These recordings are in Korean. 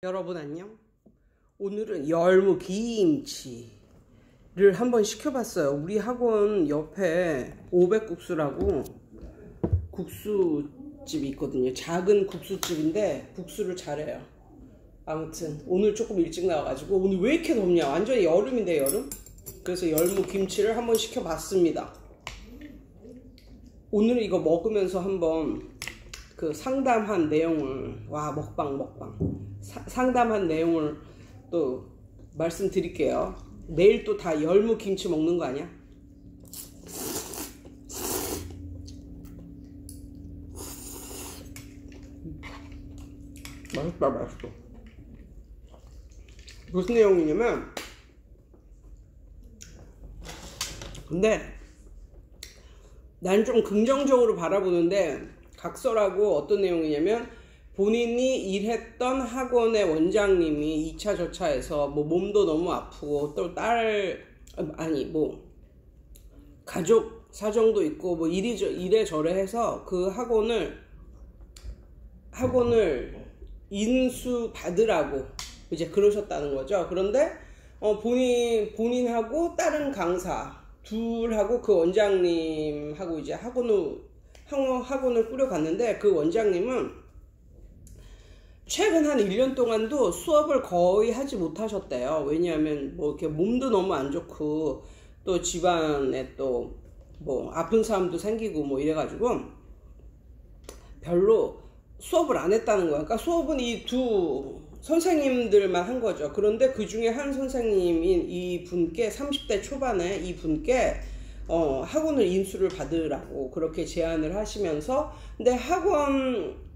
여러분 안녕. 오늘은 열무김치를 한번 시켜봤어요. 우리 학원 옆에 500국수라고 국수집이 있거든요. 작은 국수집인데 국수를 잘해요. 아무튼 오늘 조금 일찍 나와가지고 오늘 왜 이렇게 덥냐. 완전히 여름인데 여름. 그래서 열무김치를 한번 시켜봤습니다. 오늘 이거 먹으면서 한번 그 상담한 내용을 먹방 상담한 내용을 또 말씀드릴게요. 내일 또 다 열무김치 먹는 거 아니야? 맛있어. 무슨 내용이냐면, 근데 난 좀 긍정적으로 바라보는데, 각설하고 어떤 내용이냐면, 본인이 일했던 학원의 원장님이 2차 저차해서 뭐 몸도 너무 아프고 또 가족 사정도 있고 뭐 이래저래 해서 그 학원을 인수 받으라고 이제 그러셨다는 거죠. 그런데 본인하고 다른 강사 둘하고 그 원장님하고 이제 학원을 꾸려갔는데, 그 원장님은 최근 한 1년 동안도 수업을 거의 하지 못하셨대요. 왜냐하면 뭐 이렇게 몸도 너무 안 좋고 또 집안에 또 뭐 아픈 사람도 생기고 뭐 이래가지고 별로 수업을 안 했다는 거야. 그러니까 수업은 이 두 선생님들만 한 거죠. 그런데 그 중에 한 선생님인 이 분께 30대 초반에 이 분께 학원을 인수를 받으라고 그렇게 제안을 하시면서, 근데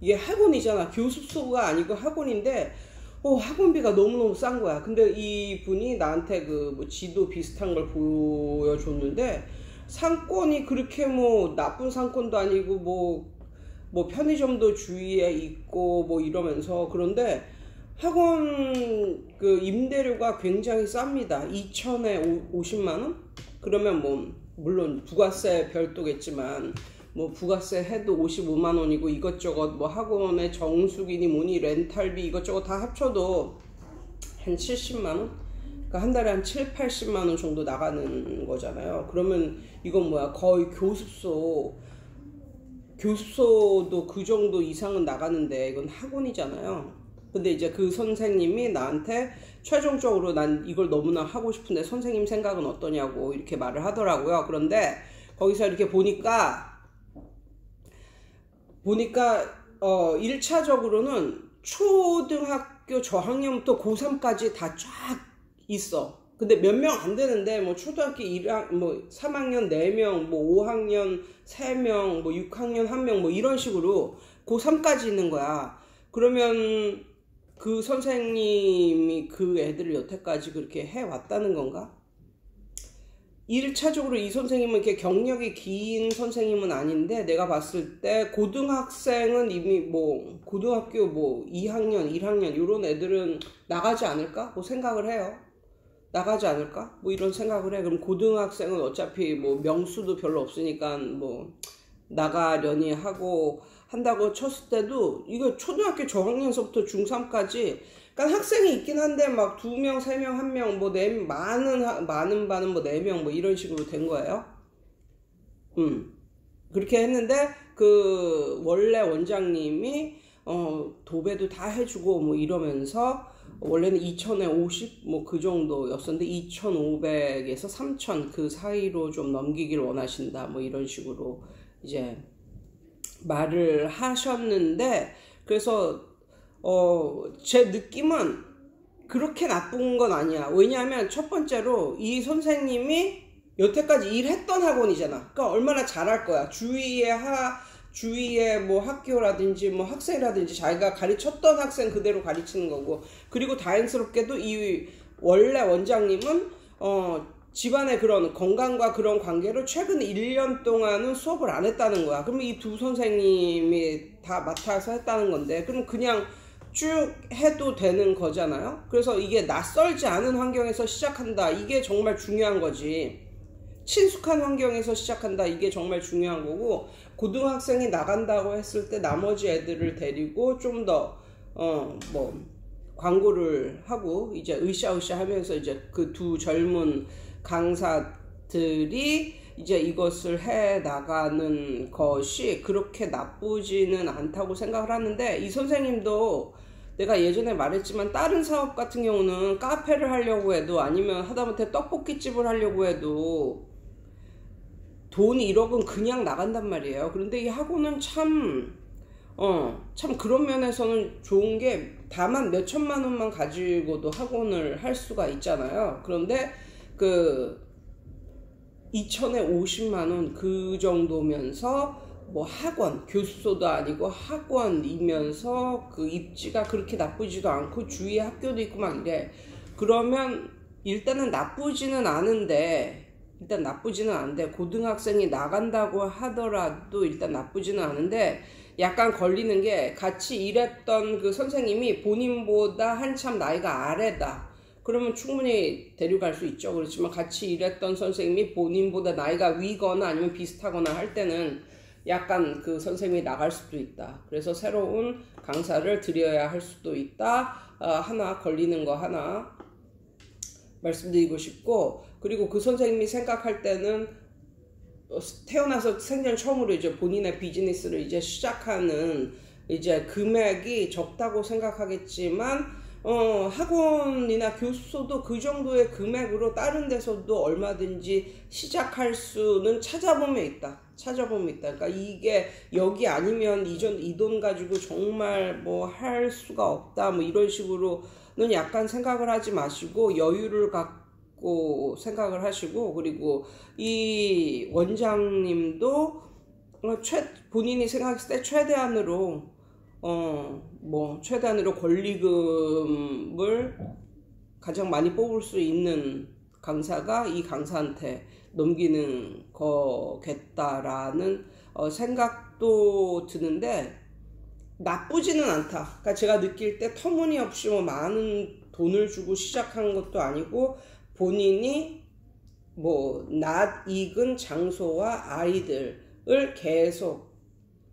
이게 학원이잖아. 교습소가 아니고 학원인데 학원비가 너무너무 싼 거야. 근데 이 분이 나한테 그 지도 비슷한 걸 보여줬는데, 상권이 그렇게 뭐 나쁜 상권도 아니고 뭐 편의점도 주위에 있고 뭐 이러면서, 그런데 학원 그 임대료가 굉장히 쌉니다. 2천에 50만원? 그러면 뭐 물론 부가세 별도겠지만 뭐 부가세 해도 55만원이고 이것저것 뭐 학원의 정수기니 뭐니 렌탈비 이것저것 다 합쳐도 한 70만원? 그러니까 한 달에 한 7, 80만원 정도 나가는 거잖아요. 그러면 이건 거의 교습소도 그 정도 이상은 나가는데 이건 학원이잖아요. 근데 이제 그 선생님이 나한테 최종적으로 난 이걸 너무나 하고 싶은데 선생님 생각은 어떠냐고 이렇게 말을 하더라고요. 그런데 거기서 이렇게 보니까 1차적으로는 초등학교 저학년부터 고3까지 다 쫙 있어. 근데 몇 명 안 되는데 뭐 초등학교 3학년 4명, 뭐 5학년 3명, 뭐 6학년 1명 뭐 이런 식으로 고3까지 있는 거야. 그러면 그 선생님이 그 애들을 여태까지 그렇게 해왔다는 건가? 1차적으로 이 선생님은 이렇게 경력이 긴 선생님은 아닌데, 내가 봤을 때 고등학생은 이미 고등학교 2학년, 1학년 이런 애들은 나가지 않을까? 생각을 해요. 나가지 않을까? 이런 생각을 해. 그럼 고등학생은 어차피 명수도 별로 없으니까 나가려니 한다고 쳤을 때도 이거 초등학교 저학년서부터 중3까지 그러니까 학생이 있긴 한데 2명, 3명, 1명, 많은 반은 4명 이런 식으로 된 거예요. 그렇게 했는데 그 원래 원장님이 도배도 다 해주고 이러면서 원래는 2,000에 50 그 정도였었는데 2,500에서 3,000 그 사이로 좀 넘기길 원하신다 이런 식으로 이제 말을 하셨는데, 그래서 제 느낌은 그렇게 나쁜 건 아니야. 왜냐하면 첫 번째로 이 선생님이 여태까지 일했던 학원이잖아. 그러니까 얼마나 잘할 거야. 주위에 학교라든지 학생이라든지 자기가 가르쳤던 학생 그대로 가르치는 거고, 그리고 다행스럽게도 이 원래 원장님은 집안의 그런 건강과 그런 관계로 최근 1년 동안은 수업을 안 했다는 거야. 그러면 이 두 선생님이 다 맡아서 했다는 건데, 그럼 그냥 쭉 해도 되는 거잖아요. 그래서 이게 낯설지 않은 환경에서 시작한다. 이게 정말 중요한 거지. 친숙한 환경에서 시작한다. 이게 정말 중요한 거고, 고등학생이 나간다고 했을 때 나머지 애들을 데리고 좀 더 광고를 하고 이제 으쌰으쌰 하면서 이제 그 두 젊은 강사들이 이제 이것을 해 나가는 것이 그렇게 나쁘지는 않다고 생각을 하는데, 이 선생님도 내가 예전에 말했지만 다른 사업 같은 경우는 카페를 하려고 해도 아니면 하다못해 떡볶이집을 하려고 해도 돈 1억은 그냥 나간단 말이에요. 그런데 이 학원은 참 그런 면에서는 좋은 게, 다만 몇 천만 원만 가지고도 학원을 할 수가 있잖아요. 그런데 그 2천에 50만 원 그 정도면서 뭐 학원, 교수소도 아니고 학원이면서 그 입지가 그렇게 나쁘지도 않고 주위에 학교도 있고 막 이래. 그러면 일단은 나쁘지는 않은데 고등학생이 나간다고 하더라도 일단 나쁘지는 않은데, 약간 걸리는 게 같이 일했던 그 선생님이 본인보다 한참 나이가 아래다. 그러면 충분히 데려갈 수 있죠. 그렇지만 같이 일했던 선생님이 본인보다 나이가 위거나 아니면 비슷하거나 할 때는 약간 그 선생님이 나갈 수도 있다. 그래서 새로운 강사를 들여야 할 수도 있다. 하나 걸리는 거 하나 말씀드리고 싶고, 그리고 그 선생님이 생각할 때는 태어나서 생전 처음으로 이제 본인의 비즈니스를 이제 시작하는 이제 금액이 적다고 생각하겠지만, 학원이나 교수소도 그 정도의 금액으로 다른 데서도 얼마든지 시작할 수는 찾아보면 있다. 그러니까 이게 여기 아니면 이 돈 가지고 정말 뭐 할 수가 없다. 뭐 이런 식으로는 약간 생각을 하지 마시고 여유를 갖고 생각을 하시고, 그리고 이 원장님도 본인이 생각했을 때 최대한으로 권리금을 가장 많이 뽑을 수 있는 강사가 이 강사한테 넘기는 거겠다라는 생각도 드는데, 나쁘지는 않다. 그러니까 제가 느낄 때 터무니없이 뭐 많은 돈을 주고 시작한 것도 아니고, 본인이 뭐 낯익은 장소와 아이들을 계속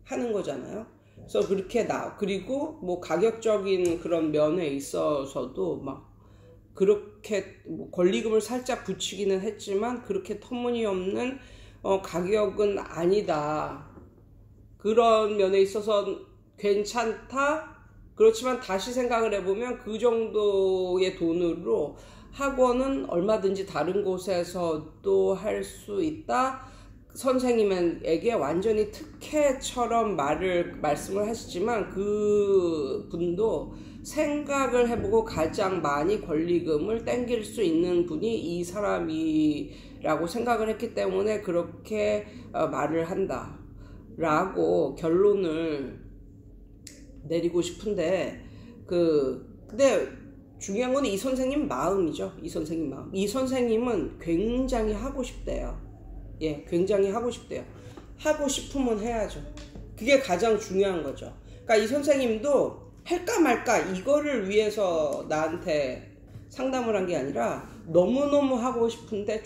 하는 거잖아요. 그래서 그렇게 그리고 뭐 가격적인 그런 면에 있어서도 막 그렇게 뭐 권리금을 살짝 붙이기는 했지만 그렇게 터무니없는 가격은 아니다. 그런 면에 있어서 괜찮다. 그렇지만 다시 생각을 해보면 그 정도의 돈으로 학원은 얼마든지 다른 곳에서도 할 수 있다. 선생님에게 완전히 특혜처럼 말씀을 하시지만, 그 분도 생각을 해보고 가장 많이 권리금을 땡길 수 있는 분이 이 사람이라고 생각을 했기 때문에 그렇게 말을 한다 라고 결론을 내리고 싶은데, 근데 중요한 건 이 선생님 마음이죠. 이 선생님은 굉장히 하고 싶대요. 굉장히 하고 싶대요. 하고 싶으면 해야죠. 그게 가장 중요한 거죠. 그러니까 이 선생님도 할까 말까 이거를 위해서 나한테 상담을 한 게 아니라 너무너무 하고 싶은데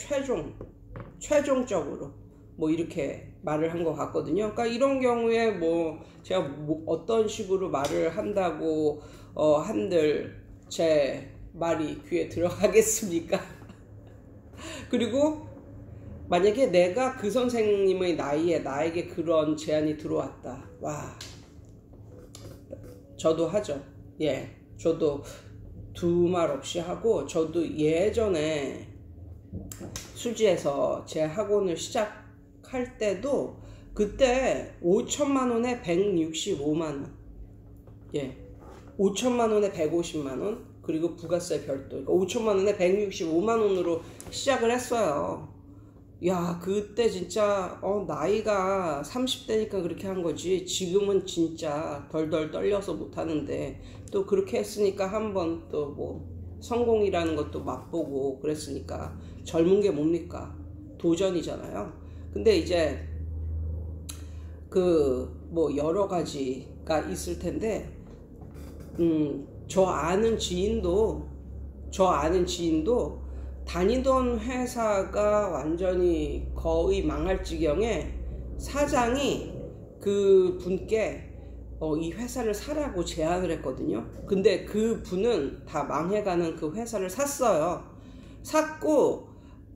최종적으로 뭐 이렇게 말을 한 것 같거든요. 그러니까 이런 경우에 뭐 제가 뭐 어떤 식으로 말을 한다고 한들 제 말이 귀에 들어가겠습니까? 그리고 만약에 내가 그 선생님의 나이에 나에게 그런 제안이 들어왔다. 와, 저도 하죠. 저도 두말 없이 하고, 저도 예전에 수지에서 제 학원을 시작할 때도 그때 5천만 원에 165만 원. 5천만 원에 150만 원, 그리고 부가세 별도. 그러니까 5천만 원에 165만 원으로 시작을 했어요. 야, 그때 진짜 나이가 30대니까 그렇게 한 거지, 지금은 진짜 덜덜 떨려서 못하는데, 또 그렇게 했으니까 한번 또 뭐 성공이라는 것도 맛보고 그랬으니까 젊은 게 뭡니까? 도전이잖아요. 근데 이제 그 뭐 여러 가지가 있을 텐데, 저 아는 지인도 다니던 회사가 완전히 거의 망할 지경에 사장이 그 분께 이 회사를 사라고 제안을 했거든요. 근데 그 분은 다 망해가는 그 회사를 샀어요. 샀고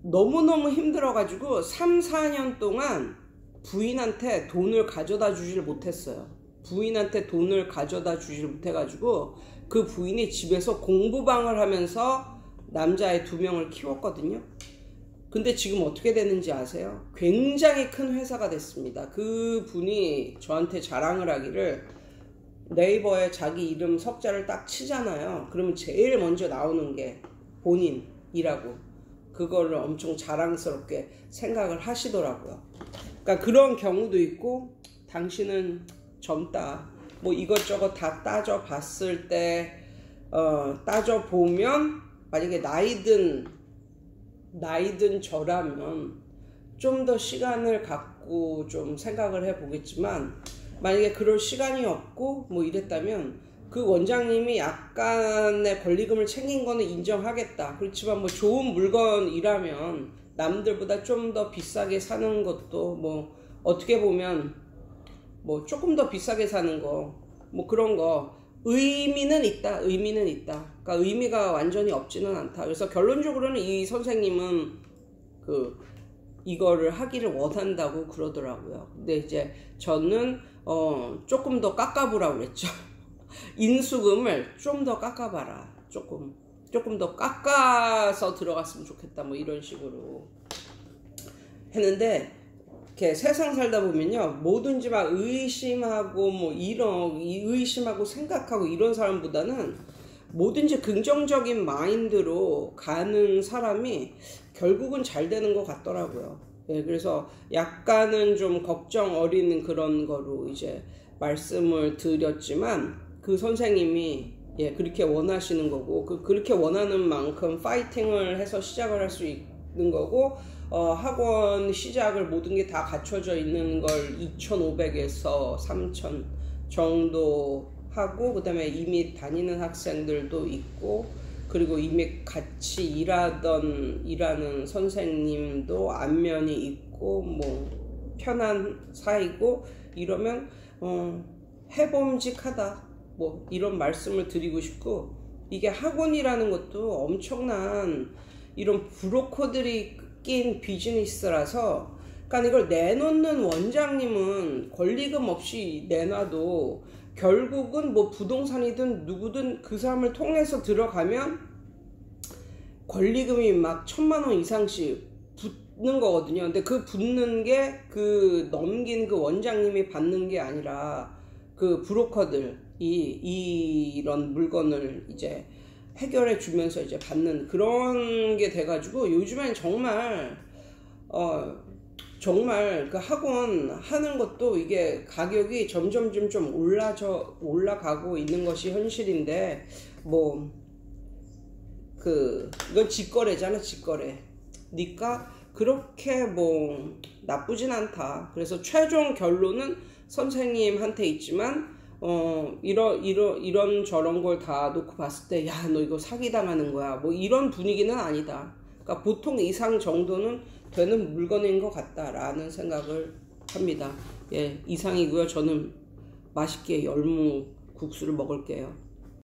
너무너무 힘들어가지고 3, 4년 동안 부인한테 돈을 가져다 주질 못했어요. 부인한테 돈을 가져다 주질 못해가지고 그 부인이 집에서 공부방을 하면서 남자애 2명을 키웠거든요. 근데 지금 어떻게 되는지 아세요? 굉장히 큰 회사가 됐습니다. 그 분이 저한테 자랑을 하기를, 네이버에 자기 이름 석자를 딱 치잖아요. 그러면 제일 먼저 나오는 게 본인이라고, 그거를 엄청 자랑스럽게 생각을 하시더라고요. 그러니까 그런 경우도 있고, 당신은 젊다, 뭐 이것저것 다 따져 봤을 때 따져 보면 만약에 나이든 저라면 좀 더 시간을 갖고 좀 생각을 해 보겠지만, 만약에 그럴 시간이 없고 뭐 이랬다면 그 원장님이 약간의 권리금을 챙긴 거는 인정하겠다. 그렇지만 뭐 좋은 물건이라면 남들보다 좀 더 비싸게 사는 것도 뭐 어떻게 보면 뭐 조금 더 비싸게 사는 거, 뭐 그런 거 의미는 있다. 그러니까 의미가 완전히 없지는 않다. 그래서 결론적으로는 이 선생님은 이거를 하기를 원한다고 그러더라고요. 근데 이제 저는 조금 더 깎아보라고 그랬죠. 인수금을 좀 더 깎아봐라. 조금 더 깎아서 들어갔으면 좋겠다. 뭐 이런 식으로 했는데, 이렇게 세상 살다 보면요, 뭐든지 막 의심하고 뭐 의심하고 생각하고 이런 사람보다는 뭐든지 긍정적인 마인드로 가는 사람이 결국은 잘 되는 것 같더라고요. 예, 그래서 약간은 좀 걱정 어린 그런 거로 이제 말씀을 드렸지만, 그 선생님이 그렇게 원하시는 거고, 그렇게 원하는 만큼 파이팅을 해서 시작을 할 수 있는 거고, 학원 시작을 모든 게 다 갖춰져 있는 걸 2,500에서 3,000 정도 하고, 그 다음에 이미 다니는 학생들도 있고, 그리고 이미 같이 일하는 선생님도 안면이 있고, 뭐 편한 사이고, 이러면 해봄직하다, 뭐 이런 말씀을 드리고 싶고, 이게 학원이라는 것도 엄청난 이런 브로커들이 낀 비즈니스라서, 그러니까 이걸 내놓는 원장님은 권리금 없이 내놔도 결국은 뭐 부동산이든 누구든 그 사람을 통해서 들어가면 권리금이 막 1,000만 원 이상씩 붙는 거거든요. 근데 그 붙는 게 넘긴 그 원장님이 받는 게 아니라 그 브로커들이 이런 물건을 이제 해결해 주면서 이제 받는 그런 게 돼가지고, 요즘엔 정말 그 학원 하는 것도 이게 가격이 점점 좀 올라가고 있는 것이 현실인데, 뭐 이건 직거래잖아, 직거래. 그러니까 그렇게 뭐 나쁘진 않다. 그래서 최종 결론은 선생님한테 있지만, 이런 저런 걸 다 놓고 봤을 때, 야, 너 이거 사기당하는 거야, 뭐 이런 분위기는 아니다. 그러니까 보통 이상 정도는 되는 물건인 것 같다라는 생각을 합니다. 예, 이상이고요. 저는 맛있게 열무 국수를 먹을게요.